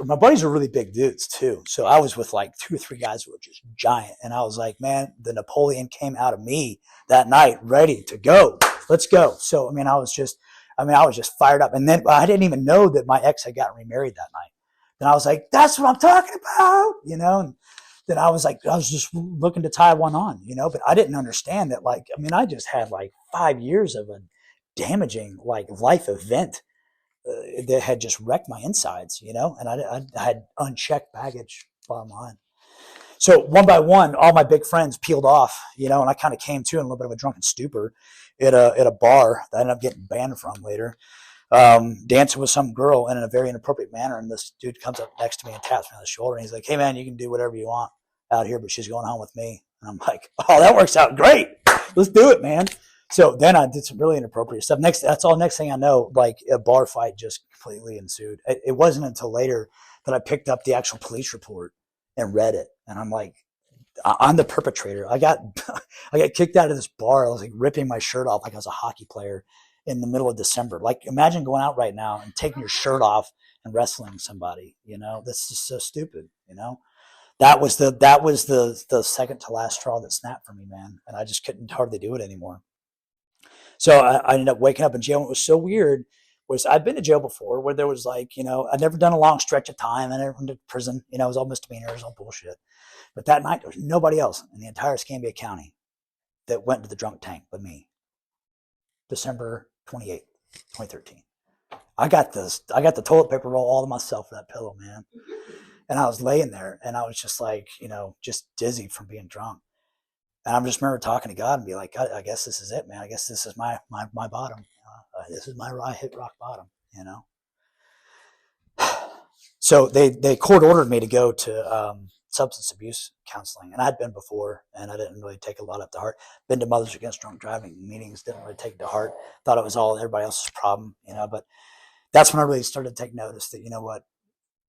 are really big dudes too. So I was with like 2 or 3 guys who were just giant, and I was like, man, the Napoleon came out of me that night, ready to go. Let's go. So I was just fired up. And then I didn't even know that my ex had gotten remarried that night. Then I was like, that's what I'm talking about, And then I was just looking to tie one on, But I didn't understand that, I just had like 5 years of a damaging like life event that had just wrecked my insides, and I had unchecked baggage, bottom line. So one by one, all my big friends peeled off, and I kind of came to in a little bit of a drunken stupor at a bar that I ended up getting banned from later, dancing with some girl in a very inappropriate manner. And this dude comes up next to me and taps me on the shoulder. And he's like, "Hey, man, you can do whatever you want out here, but she's going home with me." And I'm like, "Oh, that works out great. Let's do it, man." So then I did some really inappropriate stuff. Next thing I know, like a bar fight just completely ensued. It wasn't until later that I picked up the actual police report and read it. And I'm like, I'm the perpetrator. I got kicked out of this bar. I was like ripping my shirt off like I was a hockey player in the middle of December. Like, imagine going out right now and taking your shirt off and wrestling somebody. That's just so stupid. That was the second to last straw that snapped for me, man. And I just couldn't hardly do it anymore. So I ended up waking up in jail. And it was so weird. I'd been to jail before where there was like, I'd never done a long stretch of time. I never went to prison. It was all misdemeanors, all bullshit. But that night, there was nobody else in the entire Escambia County that went to the drunk tank but me. December 28th, 2013. I got the toilet paper roll all to myself for that pillow, man. And I was laying there and I was just like, just dizzy from being drunk. And I just remember talking to God and be like, I guess this is it, man. I guess this is my bottom. This is I hit rock bottom, So they court ordered me to go to substance abuse counseling. And I'd been before and I didn't really take a lot up to heart. Been to Mothers Against Drunk Driving meetings, didn't really take it to heart. Thought it was all everybody else's problem, but that's when I really started to take notice that, what,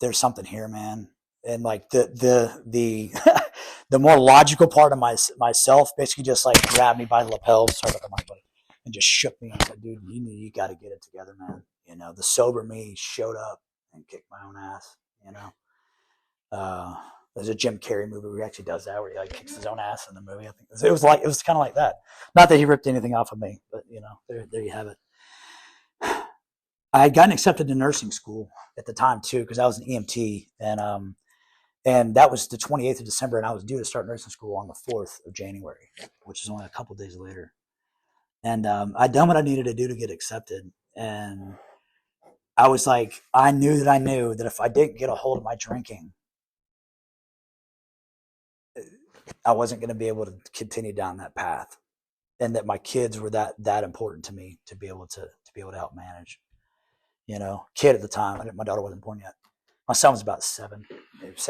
there's something here, man. And like the the more logical part of myself basically just like grabbed me by the lapel, and just shook me and said, "Dude, you got to get it together, man." The sober me showed up and kicked my own ass. There's a Jim Carrey movie where he actually does that, where he like kicks his own ass in the movie. I think it was kind of like that. Not that he ripped anything off of me, but there you have it. I had gotten accepted to nursing school at the time too, because I was an EMT, and that was the 28th of December, and I was due to start nursing school on the 4th of January, which is only a couple days later. And I'd done what I needed to do to get accepted, and I was like, I knew that if I didn't get a hold of my drinking, I wasn't going to be able to continue down that path, and that my kids were that important to me to be able to help manage. Kid at the time, my daughter wasn't born yet. My son was about 7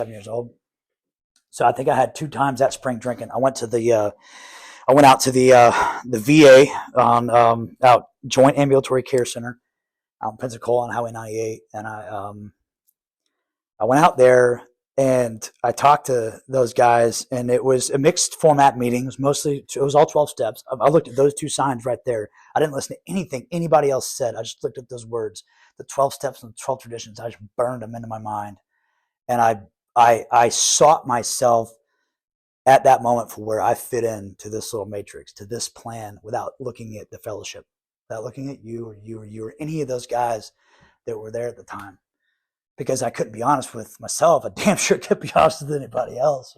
years old. So I think I had 2 times that spring drinking. I went out to the VA on out Joint Ambulatory Care Center out in Pensacola on Highway 98, and I went out there and I talked to those guys, and it was a mixed format meeting. It was all 12 steps. I looked at those 2 signs right there. I didn't listen to anything anybody else said. I just looked at those words, the 12 steps and the 12 traditions. I just burned them into my mind. And I sought myself at that moment for where I fit into this little matrix, to this plan, without looking at the fellowship, without looking at you or any of those guys that were there at the time. Because I couldn't be honest with myself. I damn sure couldn't be honest with anybody else,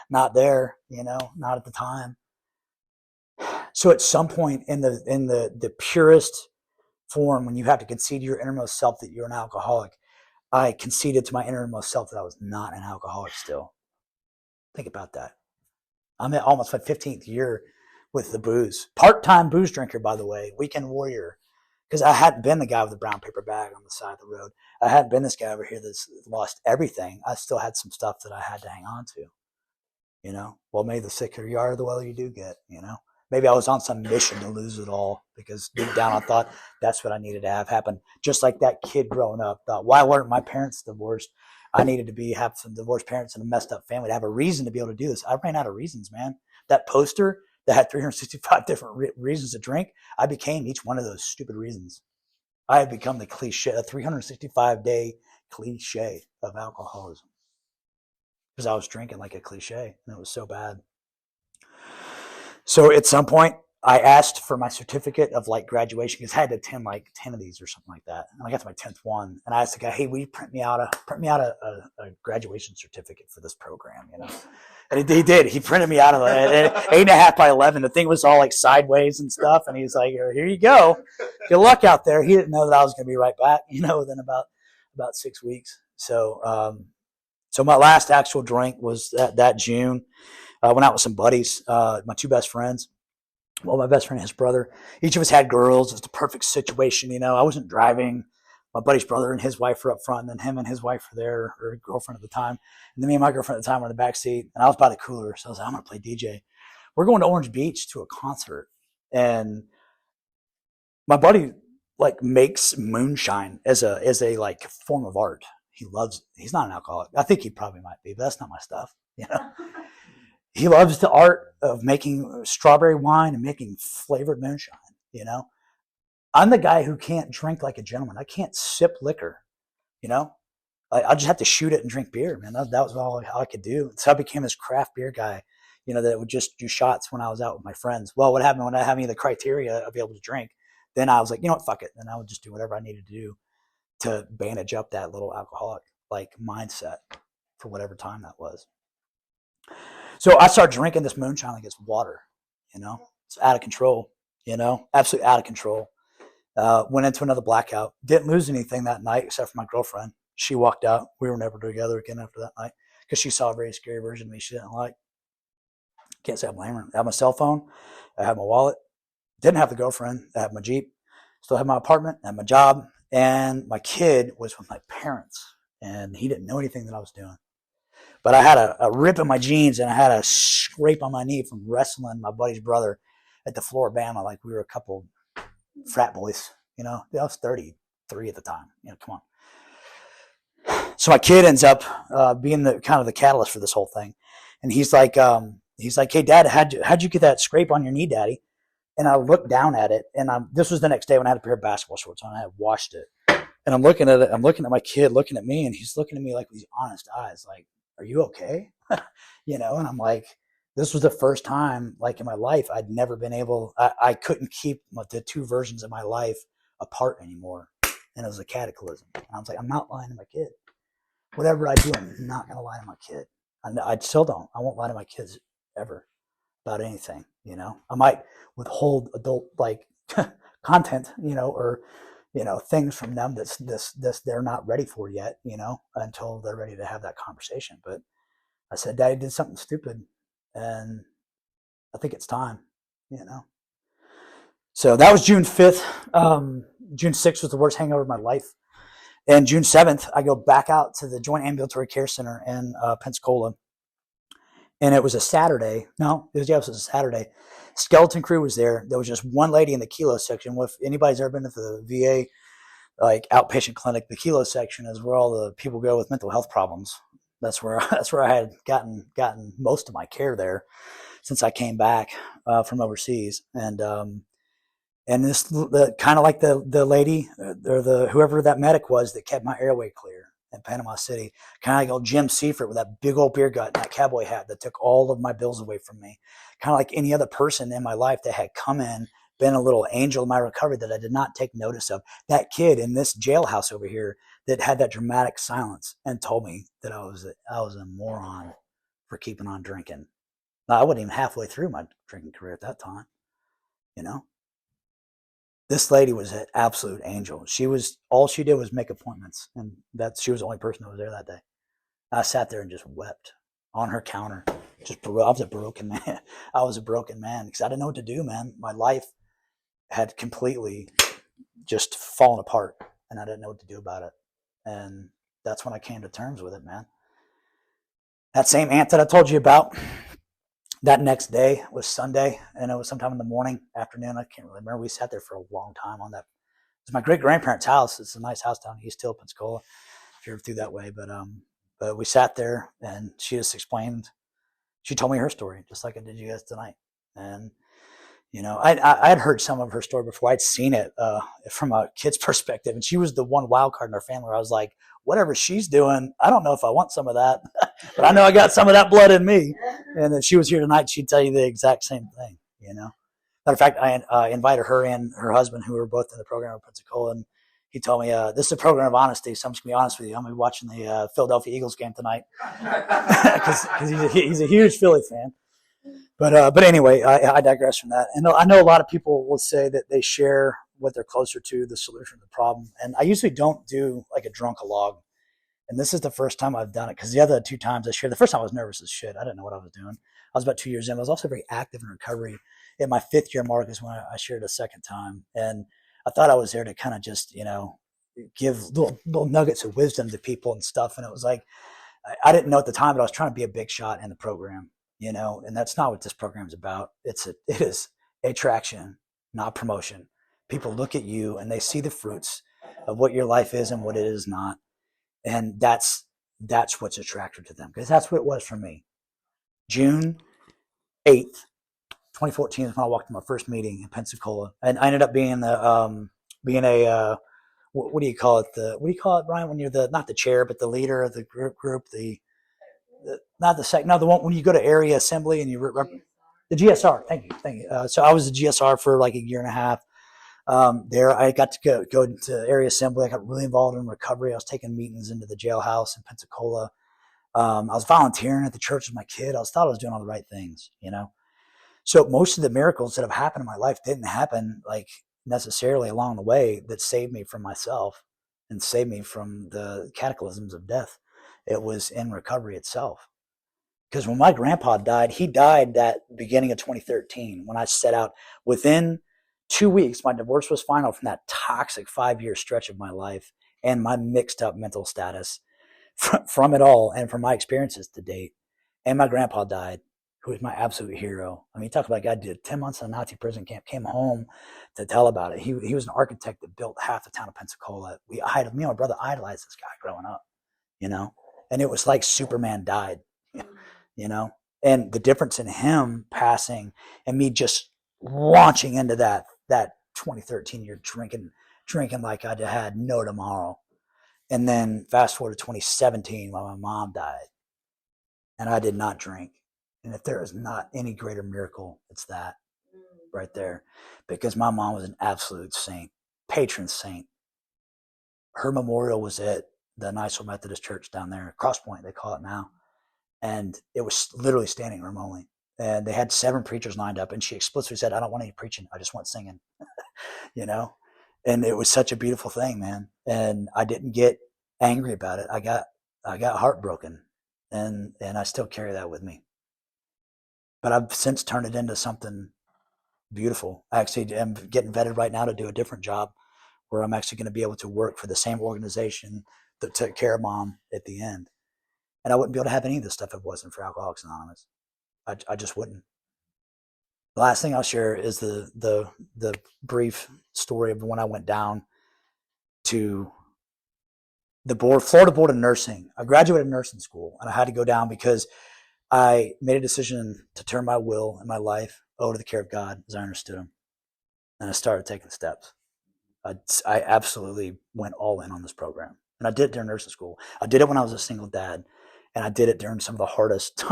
not there, not at the time. So at some point in the purest form, when you have to concede to your innermost self that you're an alcoholic, I conceded to my innermost self that I was not an alcoholic still. Think about that. I'm at almost my 15th year with the booze. Part-time booze drinker, by the way, weekend warrior. Because I hadn't been the guy with the brown paper bag on the side of the road. I hadn't been this guy over here that's lost everything. I still had some stuff that I had to hang on to. Well, maybe the sicker you are, the well you do get, Maybe I was on some mission to lose it all, because deep down I thought that's what I needed to have happen. Just like that kid growing up thought, why weren't my parents divorced? I needed to have some divorced parents and a messed up family to have a reason to be able to do this. I ran out of reasons, man. That poster that had 365 different reasons to drink, I became each one of those stupid reasons. I had become the cliche, a 365-day cliche of alcoholism, because I was drinking like a cliche, and it was so bad. So at some point, I asked for my certificate of like graduation, because I had to attend like 10 of these or something like that. And I got to my 10th one, and I asked the guy, "Hey, will you print me out a graduation certificate for this program?" And he did. He printed me out of it, 8.5 by 11. The thing was all like sideways and stuff. And he's like, "Here you go. Good luck out there." He didn't know that I was going to be right back, within about 6 weeks. So So my last actual drink was that June. I went out with some buddies, my two best friends. Well, my best friend and his brother. Each of us had girls. It was the perfect situation, I wasn't driving. My buddy's brother and his wife were up front, and then him and his wife were there, or girlfriend at the time. And then me and my girlfriend at the time were in the back seat, and I was by the cooler. So I was like, I'm going to play DJ. We're going to Orange Beach to a concert. And my buddy like makes moonshine as a like form of art. He's not an alcoholic. I think he probably might be, but that's not my stuff. He loves the art of making strawberry wine and making flavored moonshine. I'm the guy who can't drink like a gentleman. I can't sip liquor. I just have to shoot it and drink beer, man. That was all I could do. So I became this craft beer guy, that would just do shots when I was out with my friends. Well, what happened when I had any of the criteria of being able to drink, then I was like, what, fuck it. Then I would just do whatever I needed to do to bandage up that little alcoholic like mindset for whatever time that was. So I started drinking this moonshine like it's water, it's out of control, absolutely out of control. Went into another blackout. Didn't lose anything that night except for my girlfriend. She walked out. We were never together again after that night because she saw a very scary version of me she didn't like. Can't say I blame her. I had my cell phone. I had my wallet. Didn't have the girlfriend. I had my Jeep. Still had my apartment. I had my job. And my kid was with my parents. And he didn't know anything that I was doing. But I had a rip in my jeans and I had a scrape on my knee from wrestling my buddy's brother at the floor of Bama like we were a couple frat boys. I was 33 at the time. Come on. So my kid ends up being the kind of the catalyst for this whole thing. And he's like, hey, Dad, how'd you get that scrape on your knee, Daddy? And I looked down at it, and this was the next day when I had a pair of basketball shorts on. I had washed it. And I'm looking at it. I'm looking at my kid looking at me, and he's looking at me like with these honest eyes, like, are you okay? And I'm like, this was the first time, like in my life, I'd never been able, I couldn't keep the two versions of my life apart anymore. And it was a cataclysm. And I was like, I'm not lying to my kid. Whatever I do, I'm not going to lie to my kid. I still don't. I won't lie to my kids ever about anything. I might withhold adult like content, or things from them that's they're not ready for yet, until they're ready to have that conversation. But I said, Daddy did something stupid, and I think it's time, So that was June 5th. June 6th was the worst hangover of my life. And June 7th, I go back out to the Joint Ambulatory Care Center in Pensacola. And it was a Saturday. No, it was a Saturday. Skeleton crew was there. There was just one lady in the kilo section. If anybody's ever been to the VA, like outpatient clinic, the kilo section is where all the people go with mental health problems. That's where I had gotten most of my care there since I came back from overseas. And this kind of like the lady or whoever that medic was that kept my airway clear in Panama City, kind of like old Jim Seifert with that big old beer gut and that cowboy hat that took all of my bills away from me. Kind of like any other person in my life that had come in, been a little angel in my recovery that I did not take notice of. That kid in this jailhouse over here that had that dramatic silence and told me that I was a moron for keeping on drinking. Now, I wasn't even halfway through my drinking career at that time, This lady was an absolute angel. All she did was make appointments, and she was the only person that was there that day. I sat there and just wept on her counter. I was a broken man. I was a broken man because I didn't know what to do, man. My life had completely just fallen apart, and I didn't know what to do about it. And that's when I came to terms with it, man. That same aunt that I told you about, that next day was Sunday, and it was sometime in the morning, afternoon. I can't really remember. We sat there for a long time on that. It's my great-grandparents' house. It's a nice house down in East Hill, Pensacola, if you're through that way. But we sat there, and she just explained. She told me her story, just like I did you guys tonight. And, I had heard some of her story before. I'd seen it from a kid's perspective, and she was the one wild card in our family where I was like, whatever she's doing, I don't know if I want some of that, but I know I got some of that blood in me. And if she was here tonight, she'd tell you the exact same thing, Matter of fact, I invited her and her husband, who were both in the program at Pensacola, and he told me, this is a program of honesty, so I'm just going to be honest with you. I'm going to be watching the Philadelphia Eagles game tonight because he's a huge Philly fan. But anyway, I digress from that. And I know a lot of people will say that they share what they're closer to, the solution to the problem. And I usually don't do like a drunk-a-log And this is the first time I've done it, because the other 2 times I shared, the first time I was nervous as shit. I didn't know what I was doing. I was about 2 years in. I was also very active in recovery. In my 5th year mark is when I shared a second time. And I thought I was there to kind of just, give little nuggets of wisdom to people and stuff. And it was like, I didn't know at the time, but I was trying to be a big shot in the program, and that's not what this program is about. It is attraction, not promotion. People look at you and they see the fruits of what your life is and what it is not. And that's what's attractive to them, because that's what it was for me. June 8th, 2014 is when I walked to my first meeting in Pensacola, and I ended up being what do you call it? What do you call it, Brian? When you're not the chair, but the leader of the group, not the second, no, the one when you go to area assembly and the GSR. Thank you. So I was the GSR for like a year and a half. There, I got to go to area assembly. I got really involved in recovery. I was taking meetings into the jailhouse in Pensacola. I was volunteering at the church with my kid. Thought I was doing all the right things, So most of the miracles that have happened in my life didn't happen like necessarily along the way that saved me from myself and saved me from the cataclysms of death. It was in recovery itself. Because when my grandpa died, he died that beginning of 2013 when I set out. Within 2 weeks, my divorce was final from that toxic 5-year stretch of my life and my mixed up mental status from it all and from my experiences to date. And my grandpa died, who was my absolute hero. I mean, talk about a guy who did 10 months in a Nazi prison camp, came home to tell about it. He was an architect that built half the town of Pensacola. Me and my brother idolized this guy growing up, and it was like Superman died, and the difference in him passing and me just launching into that 2013 year drinking like I had no tomorrow. And then fast forward to 2017 when my mom died and I did not drink. And if there is not any greater miracle, it's that right there. Because my mom was an absolute saint, patron saint. Her memorial was at the Niceville Methodist Church down there, Cross Point, they call it now. And it was literally standing room only. And they had 7 preachers lined up. And she explicitly said, I don't want any preaching. I just want singing, And it was such a beautiful thing, man. And I didn't get angry about it. I got heartbroken. And I still carry that with me. But I've since turned it into something beautiful. I actually am getting vetted right now to do a different job where I'm actually going to be able to work for the same organization that took care of Mom at the end. And I wouldn't be able to have any of this stuff if it wasn't for Alcoholics Anonymous. I just wouldn't. The last thing I'll share is the brief story of when I went down to the Florida Board of Nursing. I graduated nursing school, and I had to go down because I made a decision to turn my will and my life over to the care of God as I understood Him. And I started taking steps. I absolutely went all in on this program. And I did it during nursing school. I did it when I was a single dad. And I did it during some of the hardest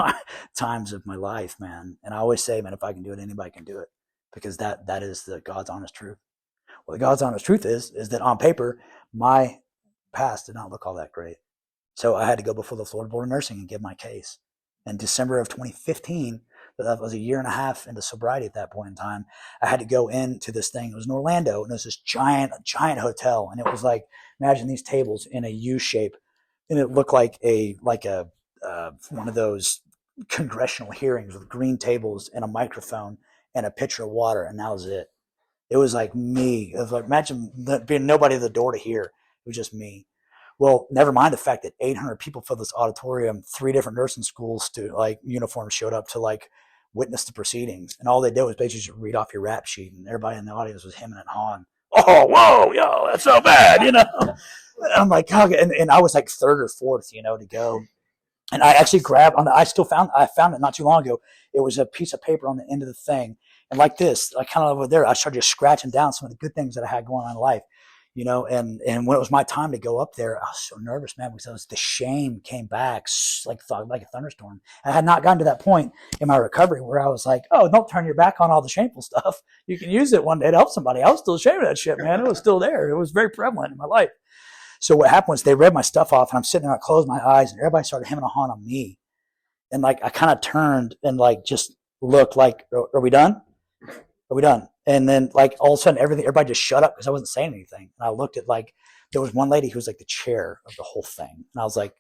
times of my life, man. And I always say, man, if I can do it, anybody can do it. Because that is the God's honest truth. Well, the God's honest truth is that on paper, my past did not look all that great. So I had to go before the Florida Board of Nursing and give my case. In December of 2015, that was a year and a half into sobriety at that point in time, I had to go into this thing. It was in Orlando, and it was this giant hotel. And it was like, imagine these tables in a U shape. And it looked like one of those congressional hearings with green tables and a microphone and a pitcher of water, and that was it. It was like me. It was like, imagine being nobody at the door to hear. It was just me. Well, never mind the fact that 800 people filled this auditorium, 3 different nursing schools uniforms showed up to witness the proceedings. And all they did was basically just read off your rap sheet, and everybody in the audience was hemming and hawing. Oh, whoa, yo, that's so bad, And I'm like, oh, and I was like 3rd or 4th, to go. And I actually I found it not too long ago. It was a piece of paper on the end of the thing. And like this, I kind of over there, I started just scratching down some of the good things that I had going on in life, and when it was my time to go up there, I was so nervous, man, because the shame came back like a thunderstorm. I had not gotten to that point in my recovery where I was like, oh, don't turn your back on all the shameful stuff. You can use it one day to help somebody. I was still ashamed of that shit, man. It was still there. It was very prevalent in my life. So what happened was they read my stuff off, and I'm sitting there, I closed my eyes, and everybody started hemming and hawing on me. And I kind of turned and just looked like, are we done? Are we done? And then all of a sudden everybody just shut up because I wasn't saying anything. And I looked at there was one lady who was like the chair of the whole thing. And I was like,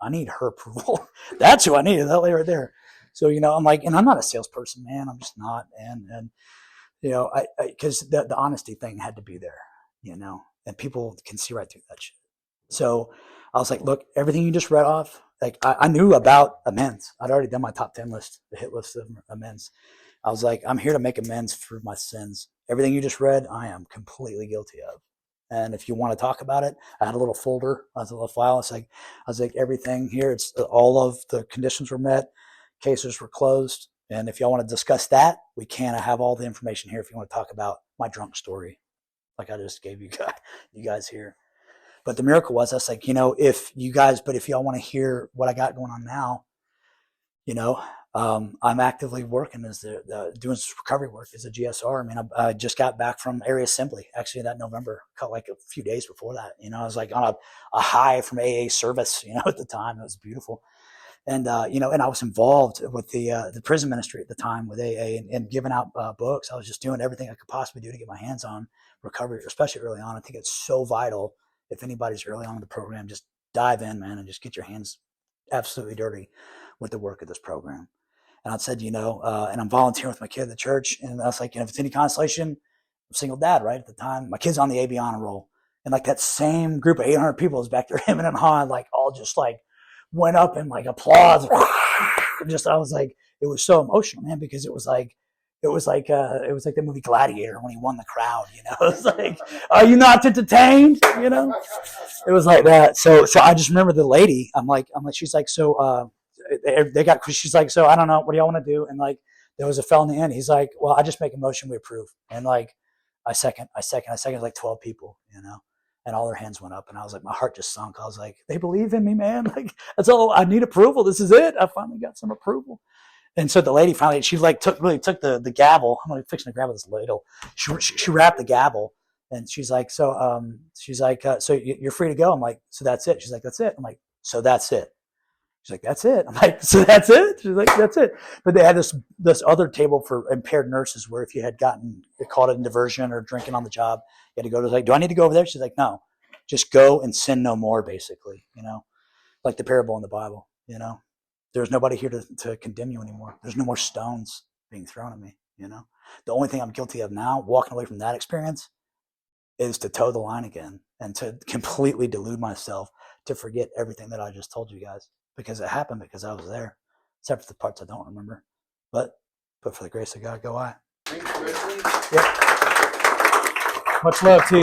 I need her approval. That's who I needed, that lady right there. So, I'm like, and I'm not a salesperson, man. I'm just not. And because the honesty thing had to be there, and people can see right through that shit. So I was like, look, everything you just read off, like I knew about amends. I'd already done my top 10 list, the hit list of amends. I was like, I'm here to make amends for my sins. Everything you just read, I am completely guilty of. And if you want to talk about it, I had a little folder, a little file. I was like, everything here, it's all of the conditions were met, cases were closed. And if y'all want to discuss that, we can. I have all the information here if you want to talk about my drunk story, like I just gave you guys here. But the miracle was, I was like, if y'all want to hear what I got going on now, I'm actively working as doing recovery work as a GSR. I mean, I just got back from area assembly actually that November, like a few days before that. I was like on a high from AA service, at the time. It was beautiful. And, and I was involved with the prison ministry at the time with AA and giving out books. I was just doing everything I could possibly do to get my hands on recovery, especially early on. I think it's so vital. If anybody's early on in the program, just dive in, man, and just get your hands absolutely dirty with the work of this program. And I said, and I'm volunteering with my kid at the church. And I was like, if it's any consolation, I'm a single dad, right? At the time, my kid's on the AB honor roll. And like that same group of 800 people is back there, him and Han, like all just like went up and like applause. I was like, it was so emotional, man, because it was like the movie Gladiator when he won the crowd, It was like, are you not entertained? It was like that. So I just remember the lady. I'm like, she's like, so she's like, so I don't know, what do y'all want to do? And like, there was a fellow in the end. He's like, well, I just make a motion, we approve. And like, I second like 12 people, and all their hands went up. And I was like, my heart just sunk. I was like, they believe in me, man. Like, that's all I need, approval. This is it. I finally got some approval. And so the lady finally, she like took the gavel. I'm like fixing to grab this ladle. She wrapped the gavel, and she's like, so you're free to go. I'm like, so that's it. She's like, that's it. I'm like, so that's it. She's like, that's it. I'm like, so that's it? She's like, that's it. But they had this other table for impaired nurses where if you had caught it in diversion or drinking on the job, you had to go to like, do I need to go over there? She's like, no, just go and sin no more, basically, like the parable in the Bible, There's nobody here to condemn you anymore. There's no more stones being thrown at me, The only thing I'm guilty of now, walking away from that experience, is to toe the line again and to completely delude myself to forget everything that I just told you guys. Because it happened because I was there, except for the parts I don't remember. But for the grace of God, go I. Thanks, Wesley. Yep. Much love to you.